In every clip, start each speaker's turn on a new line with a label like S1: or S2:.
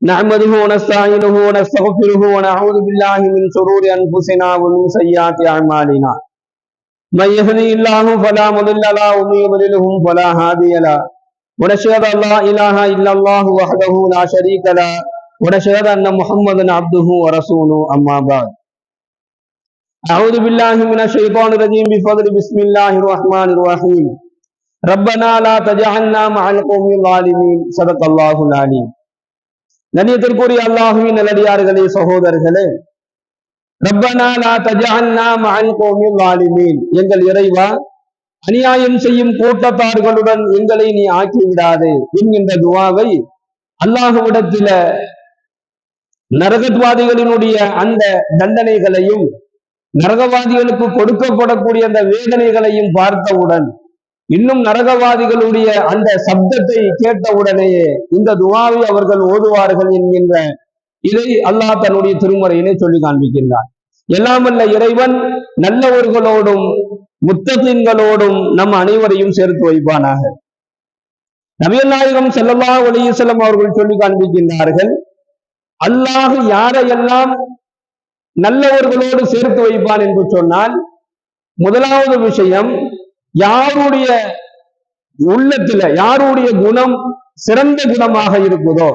S1: نحمده ونستعينه ونستغفره ونعوذ بالله من شرور أنفسنا ومن سيئات أعمالنا من يهده الله فلا مضل له ومن يضلل فلا هادي له ونشهد أن لا إله إلا الله وحده لا شريك له ونشهد أن محمدا عبده ورسوله أما بعد أعوذ بالله من الشيطان الرجيم بفضل بسم الله الرحمن الرحيم ربنا لا تجعلنا مع القوم الظالمين صدق الله العليم. கண்ணியத்திற்குரிய அல்லாஹுவின் நல்லடியார்களே, சகோதரர்களே, ரப்பனா லா தஜஅல்னா மஅல் கௌமில் ஸாலிமீன், எங்கள் இறைவா, அநியாயம் செய்யும் கூட்டத்தார்களுடன் எங்களை நீ ஆக்கி விடாதே என்கின்ற துஆவை அல்லாஹ்விடத்தில நரகவாதிகளினுடைய அந்த தண்டனைகளையும் நரகவாதிகளுக்கு கொடுக்கப்படக்கூடிய அந்த வேதனைகளையும் பார்த்தவுடன், இன்னும் நரகவாதிகளுடைய அந்த சப்தத்தை கேட்டவுடனேயே இந்த துஆவை அவர்கள் ஓதுவார்கள் என்கின்ற இதை அல்லாஹ் தன்னுடைய திருமறையிலே சொல்லி காண்பிக்கின்றார். எல்லாமல்ல இறைவன் நல்லவர்களோடும் முத்தகீன்களோடும் நம் அனைவரையும் சேர்த்து வைப்பானாக. நபிகள் நாயகம் ஸல்லல்லாஹு அலைஹி வஸல்லம் அவர்கள் சொல்லி காண்பிக்கின்றார்கள், அல்லாஹ் யாரையெல்லாம் நல்லவர்களோடு சேர்த்து வைப்பான் என்று சொன்னால், முதலாவது விஷயம், யாருடைய உள்ளத்துல யாருடைய குணம் சிறந்த குணமாக இருக்குதோ,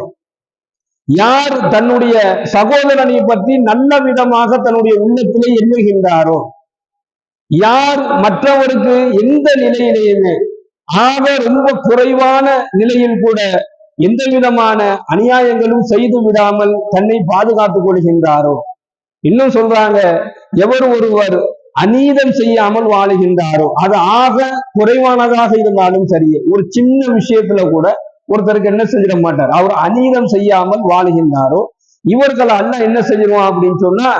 S1: யார் தன்னுடைய சகோதரனை பற்றி நல்ல விதமாக தன்னுடைய உள்ளத்திலே எண்ணுகின்றாரோ, யார் மற்றவருக்கு எந்த நிலையிலேயுமே ஆக ரொம்ப குறைவான நிலையில் கூட எந்த விதமான அநியாயங்களும் செய்து விடாமல் தன்னை பாதுகாத்துக் கொள்கின்றாரோ, இன்னும் சொல்றாங்க, எவர் ஒருவர் அநீதம் செய்யாமல் வாழுகின்றாரோ, அது ஆக குறைவானதாக இருந்தாலும் சரி, ஒரு சின்ன விஷயத்துல கூட ஒருத்தருக்கு என்ன செஞ்சிட மாட்டார், அவர் அநீதம் செய்யாமல் வாழுகின்றாரோ, இவர்கள் அல்லாஹ் என்ன செஞ்சிருவான் அப்படின்னு சொன்னா,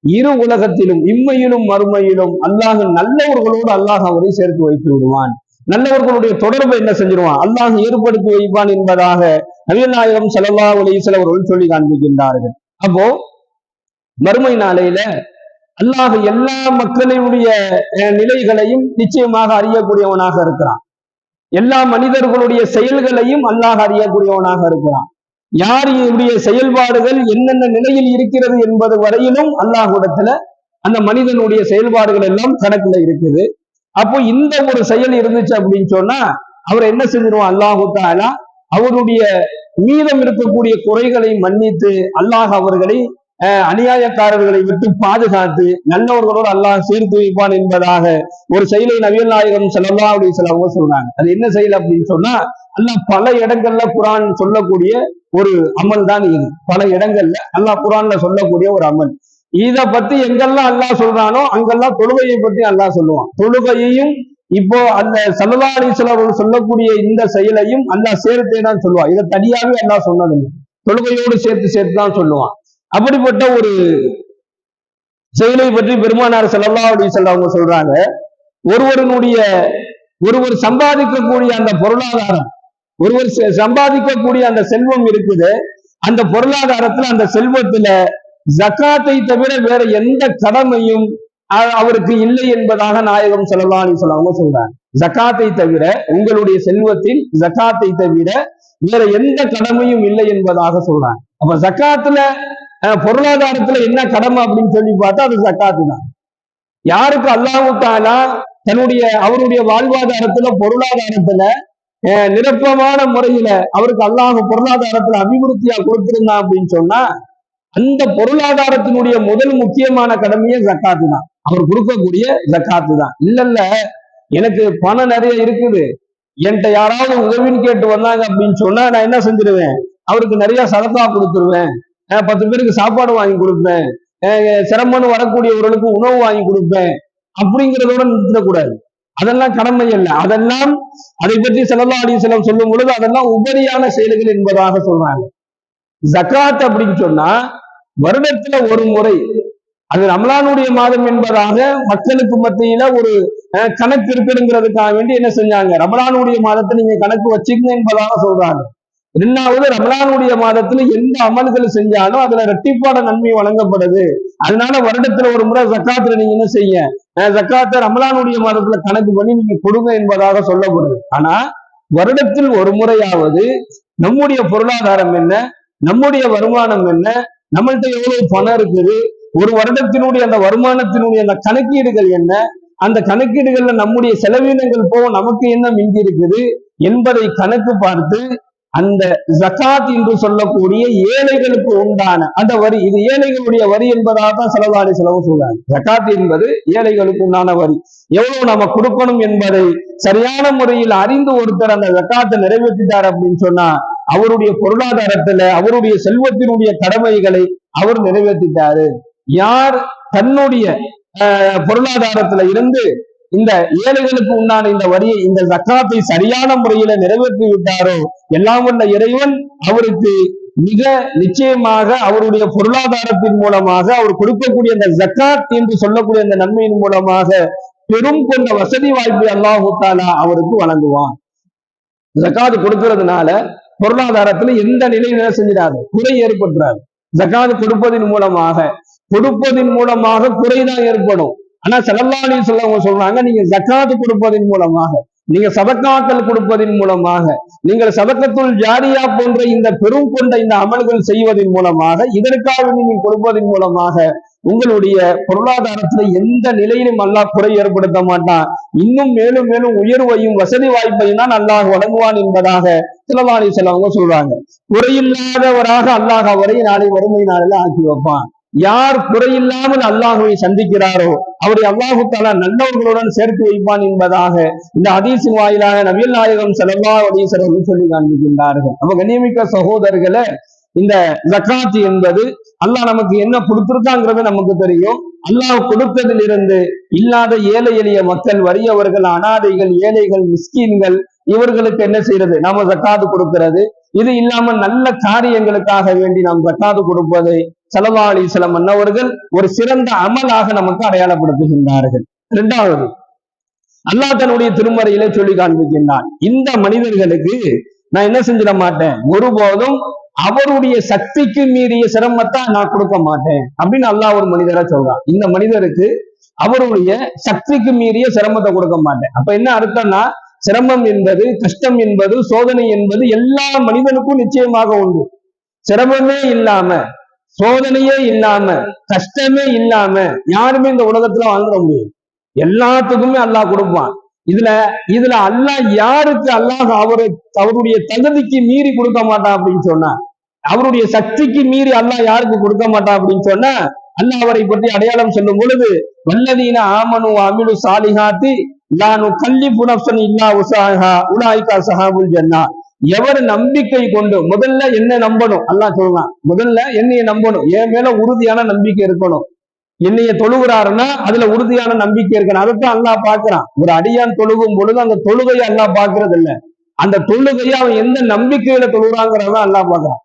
S1: இரு உலகத்திலும் இம்மையிலும் மறுமையிலும் அல்லாஹ் நல்லவர்களோடு அல்லாஹ் அவரை சேர்த்து வைத்து விடுவான். நல்லவர்களுடைய தொடர்பை என்ன செஞ்சிருவான், அல்லாஹ் ஏற்படுத்தி வைப்பான் என்பதாக நபிகள் நாயகம் ஸல்லல்லாஹு அலைஹி வஸல்லம் அவர்கள் சொல்லி காண்பிக்கின்றார்கள். அப்போ மறுமை நாளையில அல்லாஹ் எல்லா மக்களுடைய நிலைகளையும் நிச்சயமாக அறியக்கூடியவனாக இருக்கிறான். எல்லா மனிதர்களுடைய செயல்களையும் அல்லாஹ் அறியக்கூடியவனாக இருக்கிறான். யாருடைய செயல்பாடுகள் என்னென்ன நிலையில் இருக்கிறது என்பது வரையிலும் அல்லாஹ்விடத்துல அந்த மனிதனுடைய செயல்பாடுகள் எல்லாம் கணக்குல இருக்குது. அப்போ இந்த ஒரு செயல் இருந்துச்சு அப்படின்னு சொன்னா, அவர் என்ன செஞ்சிருவான், அல்லாஹு தஆலா அவருடைய மீதம் இருக்கக்கூடிய குறைகளை மன்னித்து அல்லாஹ் அவர்களை அநியாயக்காரர்களை விட்டு பாதுகாத்து நல்லவர்களோடு அல்லாஹ் சேர்த்து வைப்பான் என்பதாக ஒரு செயலை நபிகள் நாயகம் ஸல்லல்லாஹு அலைஹி வஸல்லம் சொல்றாங்க. அது என்ன செயல் அப்படின்னு சொன்னா, அல்லாஹ் பல இடங்கள்ல குர்ஆன் சொல்லக்கூடிய ஒரு அமல் தான் இது. பல இடங்கள்ல அல்லாஹ் குர்ஆன்ல சொல்லக்கூடிய ஒரு அமல். இத பத்தி எங்கெல்லாம் அல்லாஹ் சொல்றானோ அங்கெல்லாம் தொழுகையை பற்றி அல்லாஹ் சொல்லுவான். தொழுகையையும் இப்போ அந்த ஸல்லல்லாஹு அலைஹி வஸல்லம் சொல்லக்கூடிய இந்த செயலையும் அல்லாஹ் சேர்த்தே தான் சொல்லுவான். இதை தனியாவே அல்லாஹ் சொன்னதில்லை, தொழுகையோடு சேர்த்து தான் சொல்லுவான். அப்படிப்பட்ட ஒரு செயலை பற்றி பெருமானார் ஸல்லல்லாஹு அலைஹி வஸல்லம் அவங்க சொல்றாங்க, ஒருவர் சம்பாதிக்கக்கூடிய அந்த பொருளாதாரம், ஒருவர் சம்பாதிக்கக்கூடிய அந்த செல்வம் இருக்குது, அந்த பொருளாதாரத்துல அந்த செல்வத்துல ஜகாத்தை தவிர வேற எந்த கடமையும் அவருக்கு இல்லை என்பதாக நாயகம் ஸல்லல்லாஹு அலைஹி வஸல்லம் சொல்றாங்க. ஜகாத்தை தவிர, உங்களுடைய செல்வத்தில் ஜகாத்தை தவிர வேற எந்த கடமையும் இல்லை என்பதாக சொல்றாங்க. அப்ப ஜகாத்துல பொருளாதாரத்துல என்ன கடமை அப்படின்னு சொல்லி பார்த்தா அது ஜகாத்து தான். யாருக்கு அல்லாஹ் தஆலா அவருடைய வாழ்வாதாரத்துல பொருளாதாரத்துல நிரப்பமான முறையில அவருக்கு அல்லாஹ் பொருளாதாரத்துல அபிவிருத்தியா கொடுத்திருந்தான் அப்படின்னு சொன்னா, அந்த பொருளாதாரத்தினுடைய முதல் முக்கியமான கடமையே ஜகாத்து தான், அவர் கொடுக்கக்கூடிய ஜகாத்து தான். இல்ல எனக்கு பணம் நிறைய இருக்குது, என்கிட்ட யாராவது உதவின்னு கேட்டு வந்தாங்க அப்படின்னு சொன்னா நான் என்ன செஞ்சிருவேன், அவருக்கு நிறைய சதகா கொடுத்துருவேன், 10 பேருக்கு சாப்பாடு வாங்கி கொடுப்பேன், சிரமம்னு வரக்கூடியவர்களுக்கு உணவு வாங்கி கொடுப்பேன் அப்படிங்கிறதோட நிறுத்தக்கூடாது. அதெல்லாம் கடமை அல்ல. அதெல்லாம் அதை பற்றி ஸல்லல்லாஹு அலைஹி வஸல்லம் சொல்லும் பொழுது அதெல்லாம் உபரியான செயல்கள் என்பதாக சொல்றாங்க. ஜகாத் அப்படின்னு சொன்னா வருடத்துல ஒரு முறை, அது ரமலானுடைய மாதம் என்பதாக மக்களுக்கு மத்தியில ஒரு கணக்கு இருக்குங்கிறதுக்காக வேண்டி என்ன செஞ்சாங்க, ரமலானுடைய மாதத்தை நீங்க கணக்கு வச்சுக்கங்க என்பதாக சொல்றாங்க. இரண்டாவது, ரமலானுடைய மாதத்துல எந்த அமல்கள் செஞ்சாலும் அதுல இரட்டிப்பான நன்மை வழங்கப்படுது. அதனால வருடத்துல ஒரு முறை ஜக்காத்துல நீங்க என்ன செய்ய, ஜக்காத்தை ரமலானுடைய மாதத்துல கணக்கு பண்ணி நீங்க கொடுங்க என்பதாக சொல்லப்படுது. ஆனா வருடத்தில் ஒரு முறையாவது நம்முடைய பொருளாதாரம் என்ன, நம்முடைய வருமானம் என்ன, நம்மள்ட்ட எவ்வளவு பணம் இருக்குது, ஒரு வருடத்தினுடைய அந்த வருமானத்தினுடைய அந்த கணக்கீடுகள் என்ன, அந்த கணக்கீடுகள்ல நம்முடைய செலவினங்கள் போக நமக்கு என்ன மிஞ்சி இருக்குது என்பதை கணக்கு பார்த்து அந்த ஜகாத் என்று சொல்லக்கூடிய ஏழைகளுக்கு உண்டான அந்த வரி, இது ஏழைகளுடைய வரி என்பதாக தான் செலவாளி செலவு சொல்றாங்க. ஜகாத் என்பது ஏழைகளுக்கு உண்டான வரி. எவ்வளவு நம்ம கொடுக்கணும் என்பதை சரியான முறையில் அறிந்து ஒருத்தர் அந்த ஜகாத்தை நிறைவேற்றிட்டார் அப்படின்னு சொன்னா அவருடைய பொருளாதாரத்துல அவருடைய செல்வத்தினுடைய கடமைகளை அவர் நிறைவேற்றிட்டாரு. யார் தன்னுடைய பொருளாதாரத்துல இருந்து இந்த ஏழைகளுக்கு உண்டான இந்த வரியை, இந்த ஜக்காத்தை சரியான முறையில நிறைவேற்றி விட்டாரோ எல்லாம் வல்ல இறைவன் அவருக்கு மிக நிச்சயமாக அவருடைய பொருளாதாரத்தின் மூலமாக அவர் கொடுக்கக்கூடிய அந்த ஜக்காத் என்று சொல்லக்கூடிய அந்த நன்மையின் மூலமாக பெரும் கொண்ட வசதி வாய்ப்பை அல்லாஹு தஆலா அவருக்கு வழங்குவான். ஜக்காத் கொடுக்கறதுனால பொருளாதாரத்துல எந்த நிலையில செஞ்சிடாது, குறை ஏற்பட்டுறாது. ஜக்காத் கொடுப்பதன் மூலமாக குறைதான் ஏற்படும். ஆனா ஸல்லல்லாஹு அலைஹி வஸல்லம் சொல்றாங்க, நீங்க ஜக்காத் கொடுப்பதன் மூலமாக, நீங்க சதக்காக்கள் கொடுப்பதன் மூலமாக, நீங்கள் சதக்கத்துல் ஜாரியா போன்ற இந்த பெரும் கொண்ட இந்த அமல்கள் செய்வதன் மூலமாக, இதற்காக நீங்க கொடுப்பதன் மூலமாக உங்களுடைய பொருளாதாரத்துல எந்த நிலையிலும் அல்லாஹ் குறை ஏற்படுத்த மாட்டான். இன்னும் மேலும் மேலும் உயர்வையும் வசதி வாய்ப்பையும் தான் அல்லாஹ் வழங்குவான் என்பதாக ஸல்லல்லாஹு அலைஹி வஸல்லம் சொல்றாங்க. குறையில்லாதவராக அல்லாஹ் அவரை நாளை வறுமை நாளில் ஆக்கி வைப்பான். யார் குறையில்லாமல் அல்லாஹுவை சந்திக்கிறாரோ அவரை அல்லாஹு தஆலா நல்லவர்களுடன் சேர்த்து வைப்பான் என்பதாக இந்த ஹதீஸின் வாயிலாக நபிகள் நாயகம் ஸல்லல்லாஹு அலைஹி வஸல்லம் சொல்லி காண்பிக்கின்றார்கள். அப்ப கண்ணியமிக்க சகோதரர்களே, இந்த ஜக்காத் என்பது அல்லாஹ் நமக்கு என்ன கொடுத்திருக்காங்கிறது நமக்கு தெரியும். அல்லாஹ் கொடுத்ததிலிருந்து இல்லாத ஏழை எளிய மக்கள், வறியவர்கள், அனாதைகள், ஏழைகள், மிஸ்கீன்கள், இவர்களுக்கு என்ன செய்யறது, நாம ஜக்காத்து கொடுக்கிறது. இது இல்லாமல் நல்ல காரியங்களுக்காக வேண்டி நாம் ஜக்காத்து கொடுப்பதை ஸல்லல்லாஹு அலைஹி வஸல்லம் அன்னவர்கள் ஒரு சிறந்த அமலாக நமக்கு அடையாளப்படுத்துகின்றார்கள். இரண்டாவது, அல்லாஹ் தன்னுடைய திருமறையிலே சொல்லி காண்பிக்கின்றான், இந்த மனிதர்களுக்கு நான் என்ன செஞ்சிட மாட்டேன், ஒருபோதும் அவருடைய சக்திக்கு மீறிய சிரமத்தை நான் கொடுக்க மாட்டேன் அப்படின்னு அல்லாஹ் ஒரு மனிதரை சொல்றான். இந்த மனிதருக்கு அவருடைய சக்திக்கு மீறிய சிரமத்தை கொடுக்க மாட்டேன். அப்ப என்ன அர்த்தம்னா, சிரமம் என்பது, கஷ்டம் என்பது, சோதனை என்பது எல்லா மனிதனுக்கும் நிச்சயமாக உண்டு. சிரமமே இல்லாம, சோதனையே இல்லாம, கஷ்டமே இல்லாம யாருமே இந்த உலகத்துல வாழ்ந்துட முடியும். எல்லாத்துக்குமே அல்லாஹ் கொடுப்பான். இதுல அல்லாஹ் யாருக்கு அல்லாஹ் அவருடைய தகுதிக்கு மீறி கொடுக்க மாட்டான் அப்படின்னு சொன்னா, அவருடைய சக்திக்கு மீறி அல்லாஹ் யாருக்கு கொடுக்க மாட்டான் அப்படின்னு சொன்னா, அல்லாஹ் அவரை பற்றி அடையாளம் சொல்லும் பொழுது, வல்லதீன ஆமனு அமிலு சாலிஹாத்தி லா நுகல்லிஃபு நஃப்ஸன் இல்லா உஸாஹா உலாயிகா அஸ்ஹாபுல் ஜன்னah. எவர் நம்பிக்கை கொண்டு, முதல்ல என்ன நம்பணும் அல்லாஹ் சொல்றான், முதல்ல என்னைய நம்பணும், என் மேல உறுதியான நம்பிக்கை இருக்கணும். என்னைய தொழுகிறாருன்னா அதுல உறுதியான நம்பிக்கை இருக்கணும். அதைத்தான் அல்லாஹ் பாக்குறான். ஒரு அடியான் தொழுகும் பொழுது அந்த தொழுகையை அல்லாஹ் பாக்குறது இல்ல, அந்த தொழுகையை அவன் எந்த நம்பிக்கையில தொழுகிறாங்கிறத அல்லாஹ் பாக்குறான்.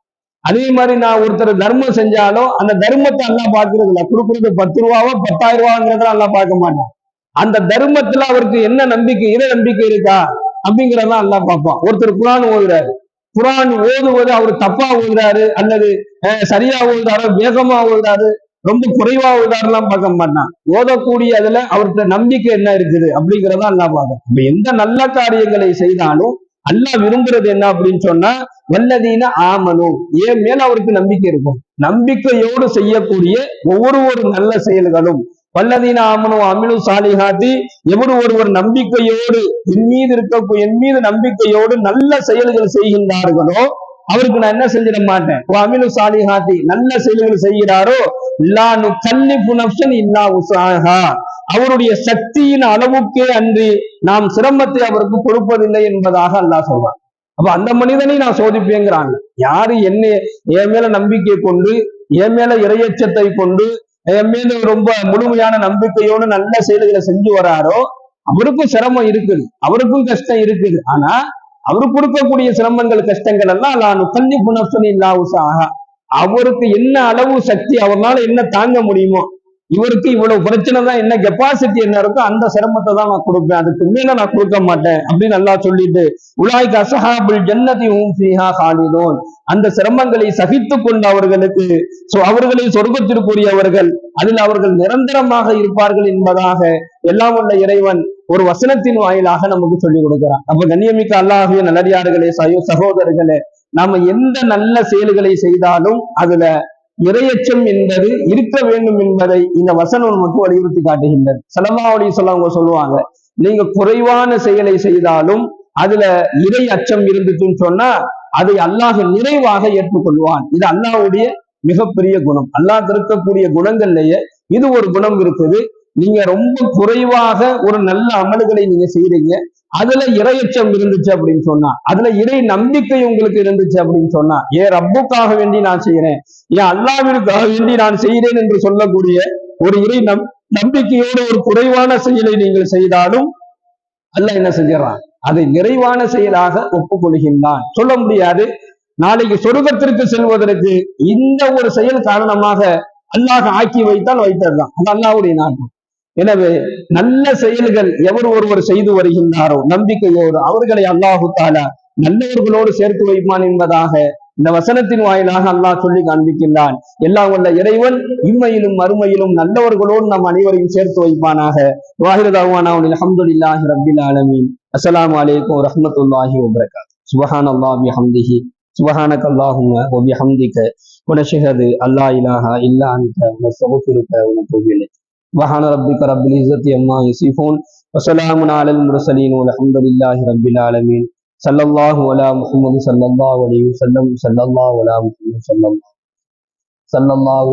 S1: அதே மாதிரி நான் ஒருத்தர் தர்மம் செஞ்சாலும் அந்த தர்மத்தை அல்லாஹ் பாக்குறது இல்ல, கொடுக்குறது 10 ரூபாவோ 10,000 ரூபாங்கிறத அல்லாஹ் பார்க்க மாட்டான். அந்த தர்மத்துல அவருக்கு என்ன நம்பிக்கை, இறை நம்பிக்கை இருக்கா அப்படிங்கிறதான் அல்லாஹ் பார்ப்பான். ஒருத்தர் குர்ஆன் ஓதுறாரு, குர்ஆன் ஓதுவது அவர் தப்பா ஓதுறாரு அல்லது சரியா ஓதுறாரு, வேகமா ஓதுறாரு, ரொம்ப குறைவா ஓதுறாருலாம் பார்க்க மாட்டான். ஓதக்கூடிய அதுல அவர்கிட்ட நம்பிக்கை என்ன இருக்குது அப்படிங்கிறதா அல்லாஹ் பார்க்க. இப்ப எந்த நல்ல காரியங்களை செய்தாலும் அல்லாஹ் விரும்புறது என்ன அப்படின்னு சொன்னா, வல்லதீன ஆமனு, ஏன் மேல அவருக்கு நம்பிக்கை இருக்கும். நம்பிக்கையோடு செய்யக்கூடிய ஒவ்வொரு நல்ல செயல்களும், வல்லதீன ஆமனு அமிலு சாலிஹாத்தி, எவரு ஒருவர் நம்பிக்கையோடு என் மீது நம்பிக்கையோடு நல்ல செயல்கள் செய்கின்றார்களோ அவருக்கு நான் என்ன செஞ்சிட மாட்டேன், அமிலு சாலிஹாத்தி, நல்ல செயல்கள் செய்கிறாரோ, லா நுகல்லிஃபு நஃப்ஸன் இல்லா உஸாஹா, அவருடைய சக்தியின் அளவுக்கே அன்றி நாம் சிரமத்தை அவருக்கு கொடுப்பதில்லை என்பதாக அல்லாஹ் சொல்றான். அப்ப அந்த மனிதனை நான் சோதிப்பேங்கிறாங்க. யாரு என் மேல நம்பிக்கை கொண்டு, என் மேல இறையச்சத்தை கொண்டு, என் மீது ரொம்ப முழுமையான நம்பிக்கையோடு நல்ல செயல்களை செஞ்சு வராரோ அவருக்கும் சிரமம் இருக்குது, அவருக்கும் கஷ்டம் இருக்குது. ஆனா அவரு கொடுக்கக்கூடிய சிரமங்கள், கஷ்டங்கள் எல்லாம் லா நுகல்லிஃபு நஃப்ஸன் இல்லா உஸாஹா, அவருக்கு என்ன அளவு சக்தி, அவரால் என்ன தாங்க முடியுமோ, இவருக்கு இவ்வளவு பிரச்சனை தான், என்ன கெப்பாசிட்டி என்ன இருக்கோ அந்த சிரமத்தை தான் நான் கொடுப்பேன், அதுக்கு மேல நான் கொடுக்க மாட்டேன் அப்படின்னு அல்லாஹ் சொல்லிட்டு, உலாயிக அஸ்ஹாபுல் ஜன்னதி ஹும் ஃபீஹா காலிதூன், அந்த சிரமங்களை சகித்து கொண்டு அவர்களை சொர்க்கத்திற்குரியவர்கள், அதில் அவர்கள் நிரந்தரமாக இருப்பார்கள் என்பதாக எல்லாம் உள்ள இறைவன் ஒரு வசனத்தின் வாயிலாக நமக்கு சொல்லிக் கொடுக்கிறான். அப்ப கண்ணியமிக்க அல்லாஹ்வின் நல்லடியார்களே, சகோதரர்களே, நாம எந்த நல்ல செயல்களை செய்தாலும் அதுல இறையச்சம் என்பது இருக்க வேண்டும் என்பதை இந்த வசனம் நமக்கு வலியுறுத்தி காட்டுகின்றது. ஸல்லல்லாஹு அலைஹி வஸல்லம் அவங்க சொல்லுவாங்க, நீங்க குறைவான செயலை செய்தாலும் அதுல இறை அச்சம் இருந்துச்சுன்னு சொன்னா அதை அல்லாஹ் நிறைவாக ஏற்றுக்கொள்வான். இது அல்லாஹ்வுடைய மிகப்பெரிய குணம். அல்லாஹ் இருக்கக்கூடிய குணங்கள்லயே இது ஒரு குணம் இருக்குது. நீங்க ரொம்ப குறைவாக ஒரு நல்ல அமல்களை நீங்க செய்றீங்க, அதுல இறையச்சம் இருந்துச்சு அப்படின்னு சொன்னா, அதுல இறை நம்பிக்கை உங்களுக்கு இருந்துச்சு அப்படின்னு சொன்னா, ஏன் ரப்புக்காக வேண்டி நான் செய்யறேன், ஏன் அல்லாஹ்விற்காக வேண்டி நான் செய்கிறேன் என்று சொல்லக்கூடிய ஒரு இறை நம்பிக்கையோட ஒரு குறைவான செயலை நீங்கள் செய்தாலும் அல்லாஹ் என்ன செஞ்சிடறான், அதை நிறைவான செயலாக ஒப்புக்கொள்கின்றான். சொல்ல முடியாது நாளைக்கு சொர்க்கத்திற்கு செல்வதற்கு இந்த ஒரு செயல் காரணமாக அல்லாஹ் ஆக்கி வைத்தால் வைத்ததுதான், அது அல்லாஹ்வுடைய நாட்டம். எனவே நல்ல செயல்கள் எவர் ஒருவர் செய்து வருகின்றாரோ நம்பிக்கையோடு அவர்களை அல்லாஹு தாலா நல்லவர்களோடு சேர்த்து வைப்பான் என்பதாக இந்த வசனத்தின் வாயிலாக அல்லாஹ் சொல்லி காண்பிக்கின்றான். எல்லாம் வல்ல இறைவன் இம்மையிலும் மறுமையிலும் நல்லவர்களோடு நம் அனைவரையும் சேர்த்து வைப்பானாக. வாஹிரு தஅவானா அல்ஹம்துலில்லாஹி ரப்பில் ஆலமீன். அஸ்ஸலாமு அலைக்கும் வரஹ்மத்துல்லாஹி வபரகாத்துஹு. சுப்ஹானல்லாஹி வபிஹம்திஹி சுப்ஹானக அல்லாஹும்ம வபிஹம்திக வனஷ்ஹது அல்லா இலாஹா இல்லா அன்த நஸ்தக்ஃபிருக வ நத்தூபு இலைக். சுப்ஹான ரப்பிக ரப்பில் இஸ்ஸத்தி அம்மா யசிஃபூன் வ ஸலாமுன் அலல் முர்ஸலீன் வல்ஹம்துலில்லாஹி ரப்பில் ஆலமீன். ஸல்லல்லாஹு அலா முஹம்மது ஸல்லல்லாஹு அலைஹி வஸல்லம். ஸல்லல்லாஹு அலா முஹம்மது ஸல்லல்லாஹு